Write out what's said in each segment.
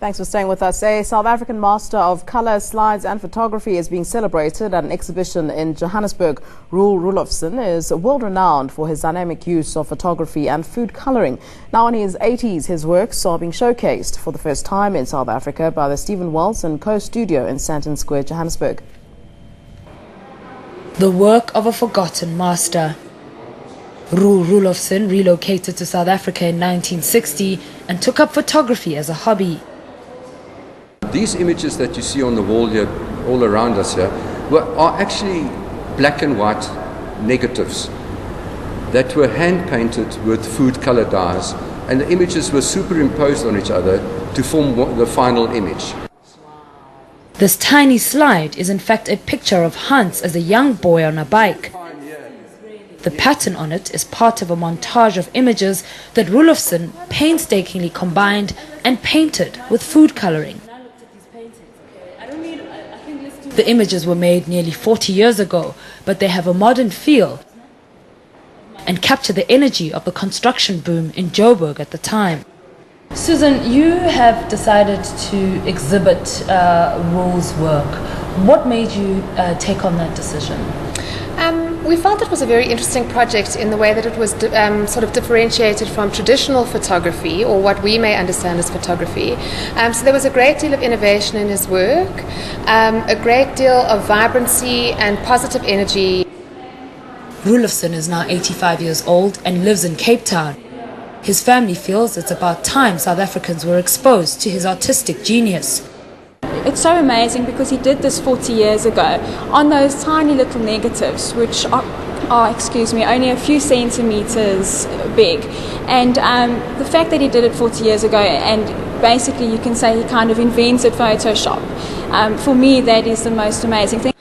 Thanks for staying with us. A South African master of colour, slides and photography is being celebrated at an exhibition in Johannesburg. Roelofsen is world-renowned for his dynamic use of photography and food colouring. Now in his 80s, his works are being showcased for the first time in South Africa by the Stephan Welz and Co studio in Sandton Square, Johannesburg. The work of a forgotten master. Roelofsen relocated to South Africa in 1960 and took up photography as a hobby. These images that you see on the wall here, all around us here, are actually black and white negatives that were hand painted with food color dyes, and the images were superimposed on each other to form the final image. This tiny slide is in fact a picture of Hans as a young boy on a bike. The pattern on it is part of a montage of images that Roelofsen painstakingly combined and painted with food colouring. The images were made nearly 40 years ago, but they have a modern feel and capture the energy of the construction boom in Joburg at the time. Susan, you have decided to exhibit Roel's work. What made you take on that decision? We felt it was a very interesting project in the way that it was sort of differentiated from traditional photography, or what we may understand as photography. So there was a great deal of innovation in his work, a great deal of vibrancy and positive energy. Roelofsen is now 85 years old and lives in Cape Town. His family feels it's about time South Africans were exposed to his artistic genius. It's so amazing because he did this 40 years ago on those tiny little negatives, which are only a few centimeters big. And the fact that he did it 40 years ago, and basically you can say he kind of invented Photoshop, for me that is the most amazing thing.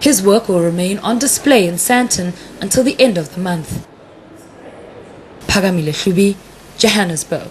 His work will remain on display in Sandton until the end of the month. Johannesburg.